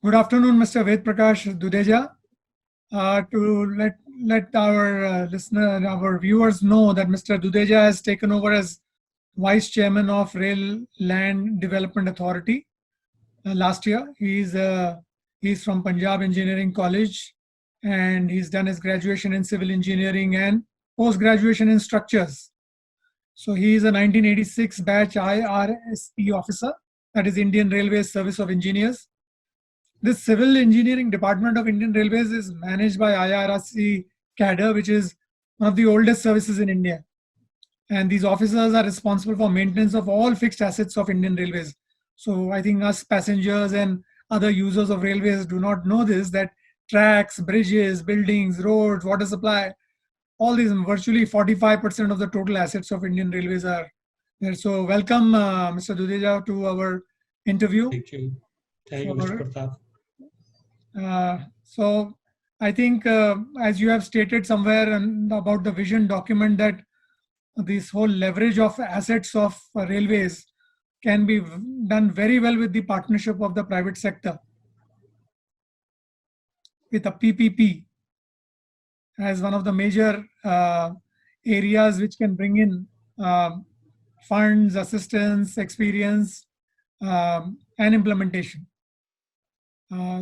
Good afternoon, Mr. Ved Prakash Dudeja. To let our our viewers know that Mr. Dudeja has taken over as Vice Chairman of Rail Land Development Authority last year. He's from Punjab Engineering College, and he's done his graduation in civil engineering and post graduation in structures. So he is a 1986 batch IRSE officer, that is Indian Railways Service of Engineers. This civil engineering department of Indian Railways is managed by IRSE cadre, which is one of the oldest services in India. And these officers are responsible for maintenance of all fixed assets of Indian Railways. So I think us passengers and other users of railways do not know this, that tracks, bridges, buildings, roads, water supply, all these, virtually 45% of the total assets of Indian Railways are there. So welcome, Mr. Dudeja, to our interview. Thank you. Thank you, Mr. Pratap. So I think, as you have stated somewhere about the vision document, that this whole leverage of assets of railways can be done very well with the partnership of the private sector, with a PPP as one of the major areas which can bring in funds, assistance, experience, and implementation.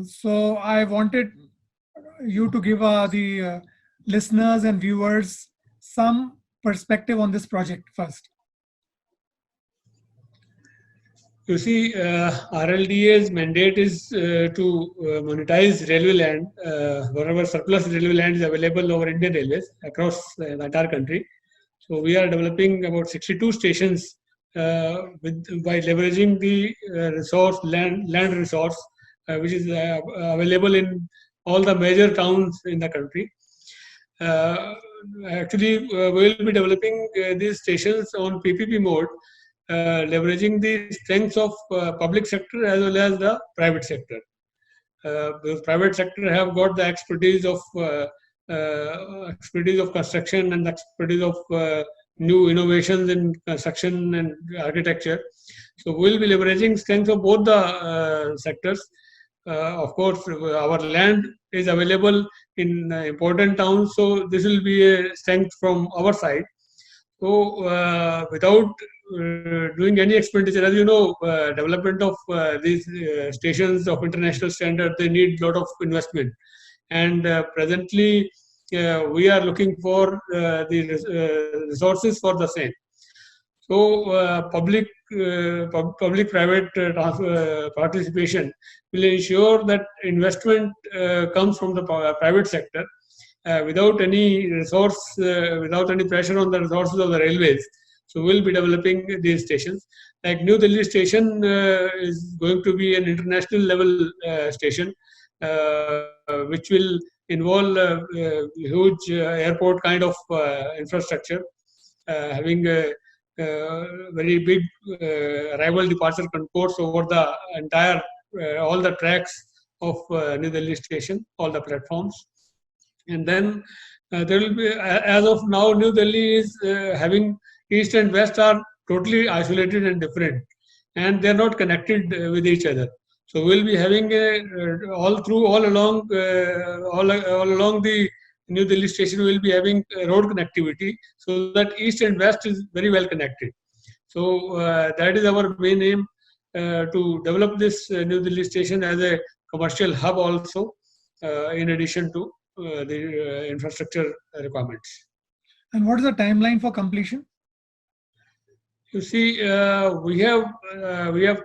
So I wanted you to give the listeners and viewers some perspective on this project first. You see, RLDA's mandate is to monetize railway land, wherever surplus railway land is available over Indian Railways across the entire country. So we are developing about 62 stations by leveraging the land resource, which is available in all the major towns in the country. Actually, we will be developing these stations on PPP mode, leveraging the strengths of public sector as well as the private sector. The private sector have got the expertise of construction and expertise of new innovations in construction and architecture. So we'll be leveraging strengths of both the sectors. Of course, our land is available in important towns, so this will be a strength from our side. So without doing any expenditure, as you know, development of these stations of international standard, they need a lot of investment. And presently, we are looking for the resources for the same. So public-private participation will ensure that investment comes from the private sector without any resource, without any pressure on the resources of the railways. So we'll be developing these stations. Like New Delhi station is going to be an international level station, which will involve a huge airport kind of infrastructure, having a very big arrival departure concourse over the entire all the tracks of New Delhi station, all the platforms. And then there will be, as of now, New Delhi is having east and west are totally isolated and different, and they are not connected with each other. So we'll be having all along the New Delhi station will be having road connectivity, so that east and west is very well connected. So that is our main aim, to develop this New Delhi station as a commercial hub also, in addition to the infrastructure requirements. And what is the timeline for completion? You see, we have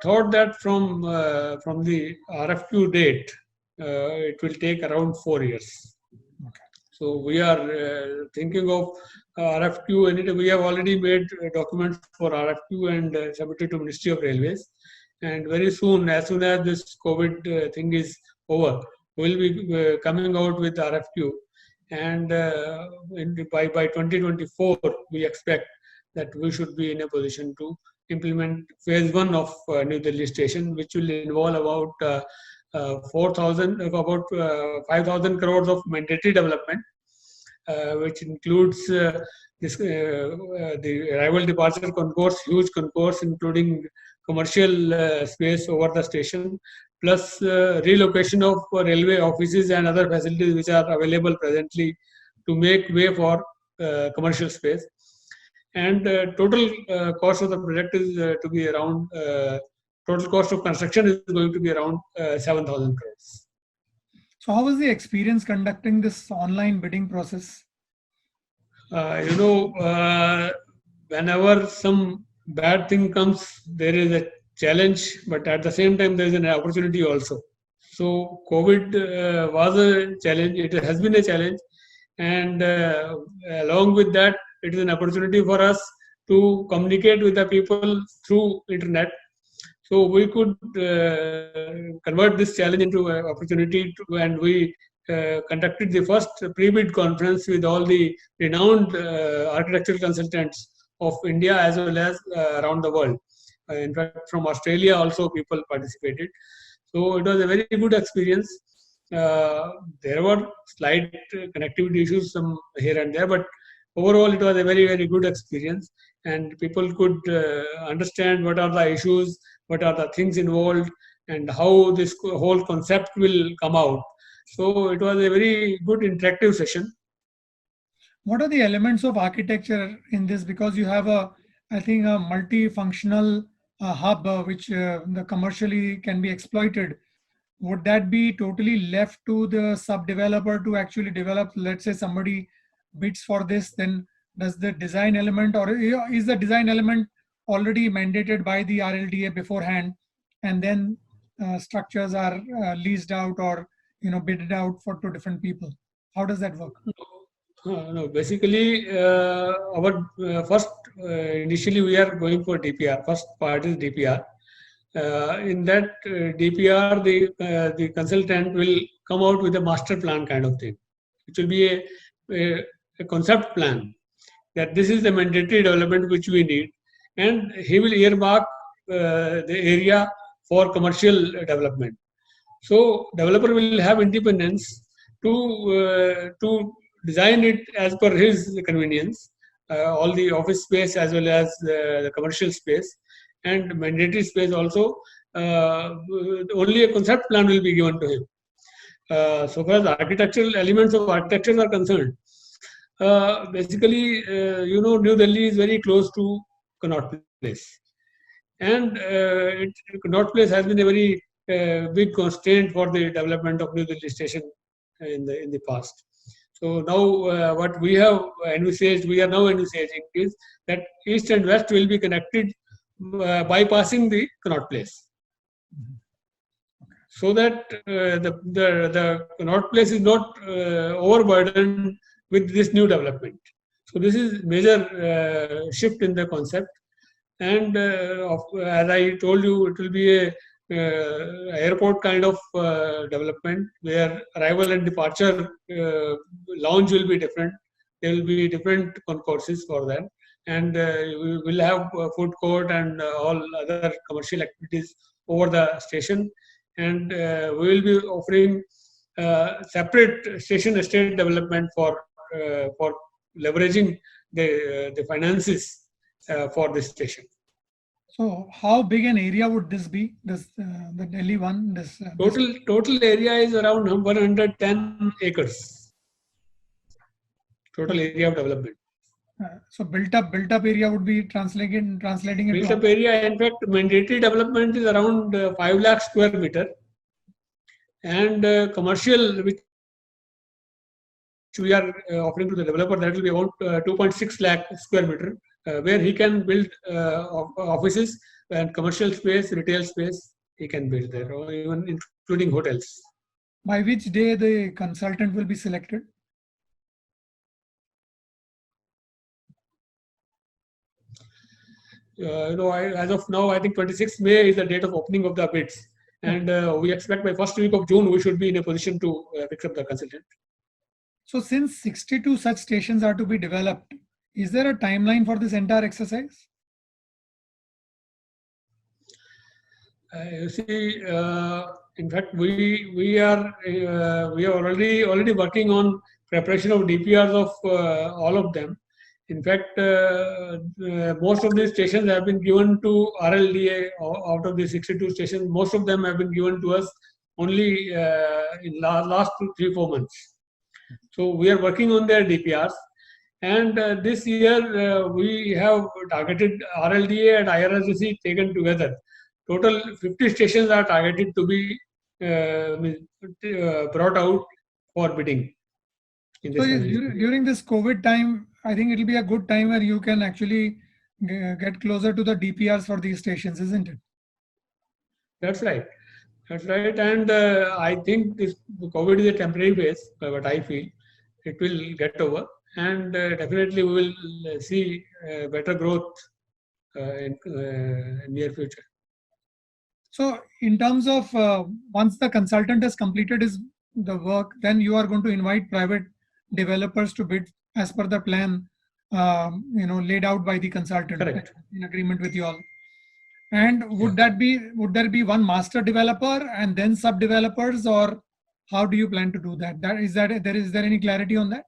thought that from the RFQ date, it will take around 4 years. Okay. So we are thinking of RFQ, and we have already made documents for RFQ and submitted to Ministry of Railways. And very soon, as soon as this COVID thing is over, we'll be coming out with RFQ. And by 2024, we expect that we should be in a position to implement phase 1 of New Delhi station, which will involve about 5,000 crores of mandatory development, which includes the arrival departure concourse, huge concourse, including commercial space over the station, plus relocation of railway offices and other facilities which are available presently to make way for commercial space. And total cost of the project is to be around, total cost of construction is going to be around 7,000 crores. So how was the experience conducting this online bidding process? Whenever some bad thing comes, there is a challenge, but at the same time, there is an opportunity also. So COVID was a challenge. It has been a challenge. And along with that, it is an opportunity for us to communicate with the people through internet. So we could convert this challenge into an opportunity, and we conducted the first pre-bid conference with all the renowned architectural consultants of India as well as around the world. In fact, from Australia also people participated. So it was a very good experience. There were slight connectivity issues some here and there, but overall it was a very, very good experience, and people could understand what are the issues, what are the things involved, and how this whole concept will come out. So it was a very good interactive session. What are the elements of architecture in this? Because you have I think, a multifunctional hub which the commercially can be exploited. Would that be totally left to the sub-developer to actually develop? Let's say somebody bids for this, then does the design element, or is the design element already mandated by the RLDA beforehand, and then structures are leased out or bidded out to different people? How does that work? No, basically, our first initially we are going for DPR. First part is DPR. In that DPR, the consultant will come out with a master plan kind of thing. It will be a concept plan that this is the mandatory development which we need, and he will earmark the area for commercial development. So developer will have independence to design it as per his convenience, all the office space as well as the commercial space and mandatory space also. Only a concept plan will be given to him. So far as architectural elements of architecture are concerned, basically, New Delhi is very close to Connaught Place, and Connaught Place has been a very big constraint for the development of New Delhi station in the past. So now what we have envisaged, we are now envisaging is that east and west will be connected bypassing the Connaught Place, so that the Connaught Place is not overburdened with this new development. So this is major shift in the concept, and as I told you, it will be a airport kind of development where arrival and departure lounge will be different. There will be different concourses for that, and we will have food court and all other commercial activities over the station, and we will be offering separate station estate development for leveraging the finances for this station. So how big an area would this be? The Delhi one? Total area is around 110 acres. Total area of development. So built up area would be translating it. Built up area, in fact, mandatory development is around 5 lakh square meter, and commercial which we are offering to the developer, that will be about 2.6 lakh square meter, where he can build offices and commercial space, retail space, he can build there, or even including hotels. By which day the consultant will be selected? As of now, I think 26th May is the date of opening of the bids, and we expect by first week of June we should be in a position to fix up the consultant. So since 62 such stations are to be developed, is there a timeline for this entire exercise? You see, in fact, we are already working on preparation of DPRs of all of them, In fact, most of these stations have been given to RLDA. Out of the 62 stations, most of them have been given to us only in last 3-4 months. So we are working on their DPRs. And this year we have targeted RLDA and IRSDC taken together. Total 50 stations are targeted to be brought out for bidding. In So this during this COVID time, I think it'll be a good time where you can actually get closer to the DPRs for these stations, isn't it? That's right. That's right. And I think this COVID is a temporary phase, but I feel it will get over. And definitely we will see better growth in near future. So in terms of once the consultant has completed the work, then you are going to invite private developers to bid as per the plan, laid out by the consultant. Correct. In agreement with you all. And would there be one master developer and then sub developers, or how do you plan to do that? Is there any clarity on that?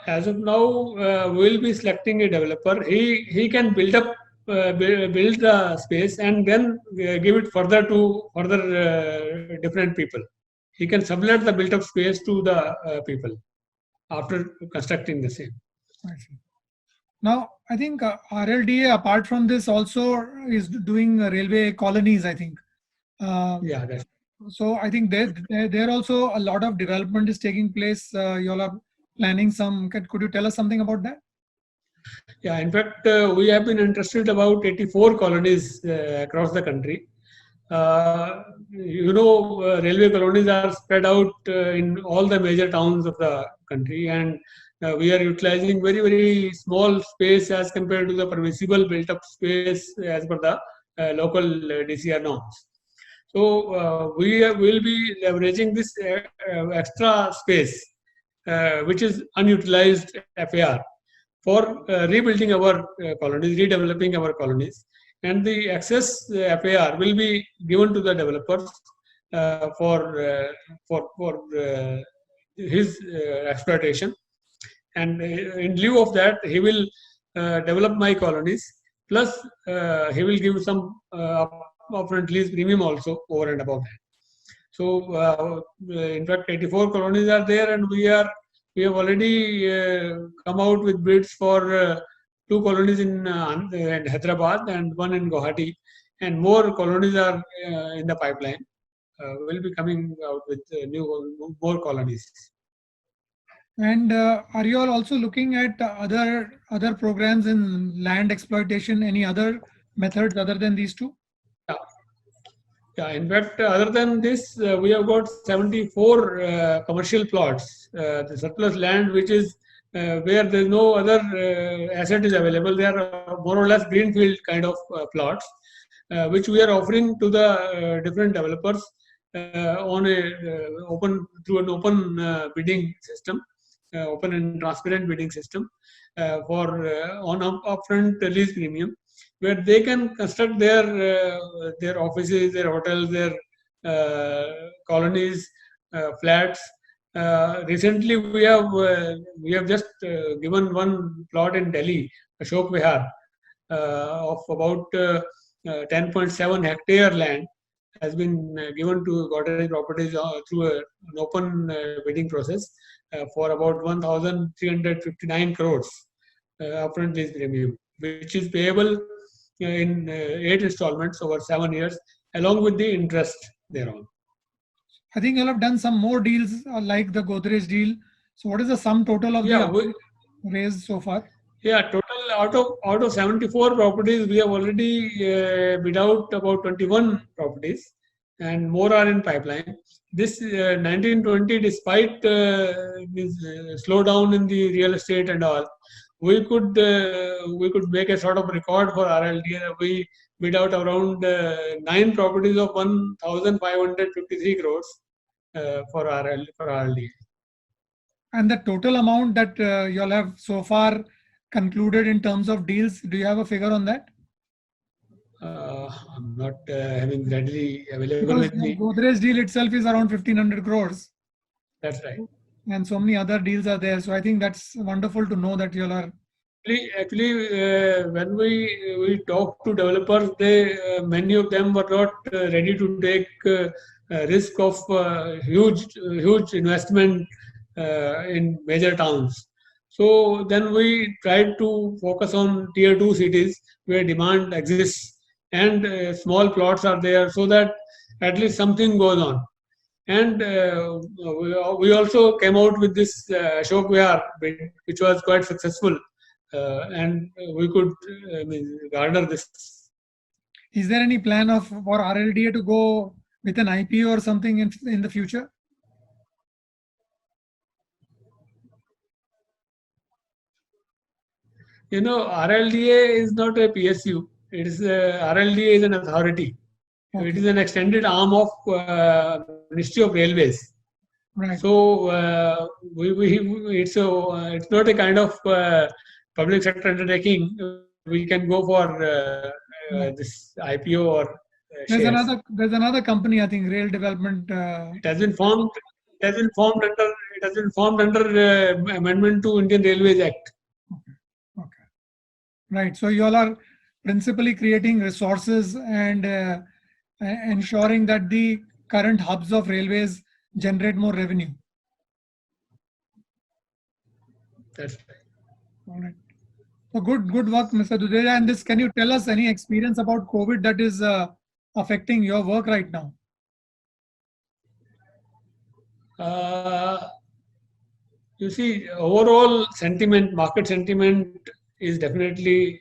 As of now, we will be selecting a developer. He can build the space and then give it further to different people. He can sublet the built up space to the people after constructing the same. I see. Now, I think RLDA, apart from this, also is doing railway colonies, I think. Yeah, that's so I think there also a lot of development is taking place. You all are planning some. Could you tell us something about that? Yeah, in fact, we have been interested about 84 colonies across the country. Railway colonies are spread out in all the major towns of the country, and we are utilizing very, very small space as compared to the permissible built-up space as per the local DCR norms. So we will be leveraging this extra space, which is unutilized FAR, for rebuilding our colonies, redeveloping our colonies. And the excess FAR will be given to the developers for his exploitation. And in lieu of that, he will develop my colonies. Plus, he will give some upfront lease premium also over and above that. So, in fact, 84 colonies are there, and we have already come out with bids for 2 colonies in Hyderabad and 1 in Guwahati, and more colonies are in the pipeline. We'll be coming out with more colonies. And are you all also looking at other programs in land exploitation? Any other methods other than these 2? Yeah. In fact, other than this, we have got 74 commercial plots, the surplus land, which is where there is no other asset is available. They are more or less greenfield kind of plots, which we are offering to the different developers through an open bidding system, open and transparent bidding system on upfront lease premium, where they can construct their offices, their hotels, their colonies, flats. Recently, we have just given one plot in Delhi, Ashok Vihar, of about 10.7 hectare land has been given to Godrej Properties through an open bidding process for about 1,359 crores upfront lease premium, which is payable in 8 installments over 7 years, along with the interest thereon. I think you'll have done some more deals like the Godrej deal. So what is the sum total of the raised so far? Yeah, total out of 74 properties, we have already bid out about 21 properties, and more are in pipeline. This 1920, despite this slowdown in the real estate and all, we could make a sort of record for RLDA. We bid out around 9 properties of 1,553 crores for RLDA. And the total amount that you all have so far concluded in terms of deals, do you have a figure on that? I'm not having readily available with me. Godrej deal itself is around 1,500 crores. That's right. and so many other deals are there. So I think that's wonderful to know that you all are. Actually, when we talk to developers, many of them were not ready to take risk of huge investment in major towns. So then we tried to focus on tier 2 cities where demand exists and small plots are there, so that at least something goes on. And we also came out with this Ashok Vihar, which was quite successful, and we could garner this. Is there any plan for RLDA to go with an IPO or something in the future? RLDA is not a PSU. It is RLDA is an authority. Okay. It is an extended arm of Ministry of Railways. Right. So it's not a kind of public sector undertaking. We can go for this IPO or shares. There's another company, I think, Rail Development. It has been formed. It has been formed under Amendment to Indian Railways Act. Okay. Right. So you all are principally creating resources and ensuring that the current hubs of railways generate more revenue. That's right. All right. So good work, Mr. Dudeja. And can you tell us any experience about COVID that is affecting your work right now? You see, overall market sentiment is definitely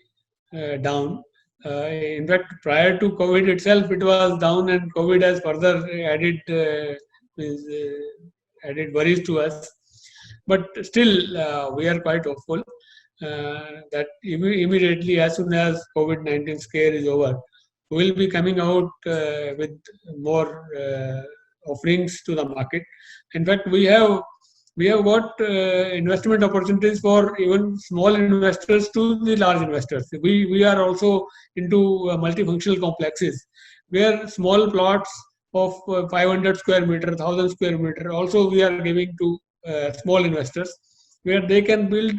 down. In fact, prior to COVID itself, it was down, and COVID has further added worries to us. But still, we are quite hopeful that immediately, as soon as COVID-19 scare is over, we will be coming out with more offerings to the market. In fact, we have got investment opportunities for even small investors to the large investors. We are also into multifunctional complexes where small plots of 500 square meter, 1000 square meter also we are giving to small investors, where they can build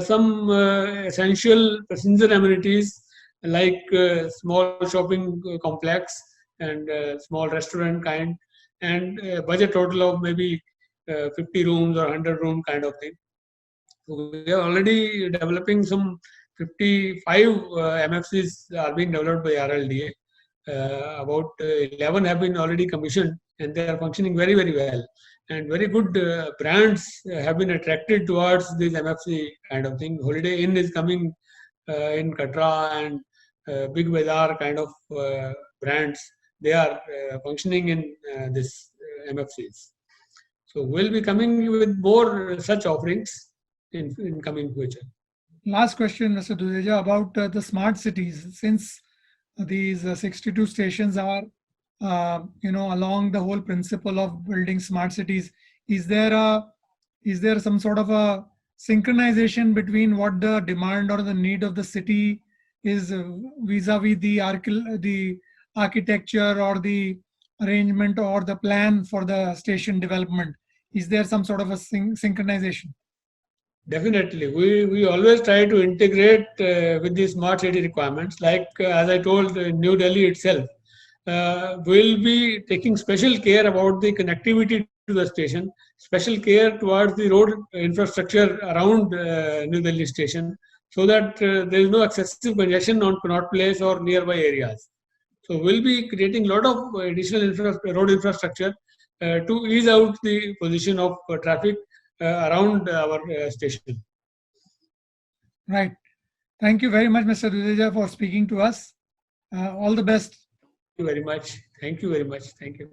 some essential passenger amenities like small shopping complex and small restaurant kind, and budget total of maybe 50 rooms or 100 room kind of thing. So we are already developing some 55 MFCs are being developed by RLDA. About 11 have been already commissioned, and they are functioning very, very well. And very good brands have been attracted towards this MFC kind of thing. Holiday Inn is coming in Katra, and Big Bazaar kind of brands, they are functioning in this MFCs. So we'll be coming with more such offerings in coming future. Last question, Mr. Dudeja, about the smart cities. Since these 62 stations are, along the whole principle of building smart cities, is there some sort of a synchronization between what the demand or the need of the city is vis-a-vis the architecture or the arrangement or the plan for the station development? Is there some sort of a synchronization? Definitely. We always try to integrate with the smart city requirements. Like as I told, New Delhi itself will be taking special care about the connectivity to the station, special care towards the road infrastructure around New Delhi station, so that there is no excessive congestion on Connaught Place or nearby areas. So we'll be creating a lot of additional road infrastructure to ease out the position of traffic around our station. Right. Thank you very much, Mr. Dudeja, for speaking to us. All the best. Thank you very much. Thank you very much. Thank you.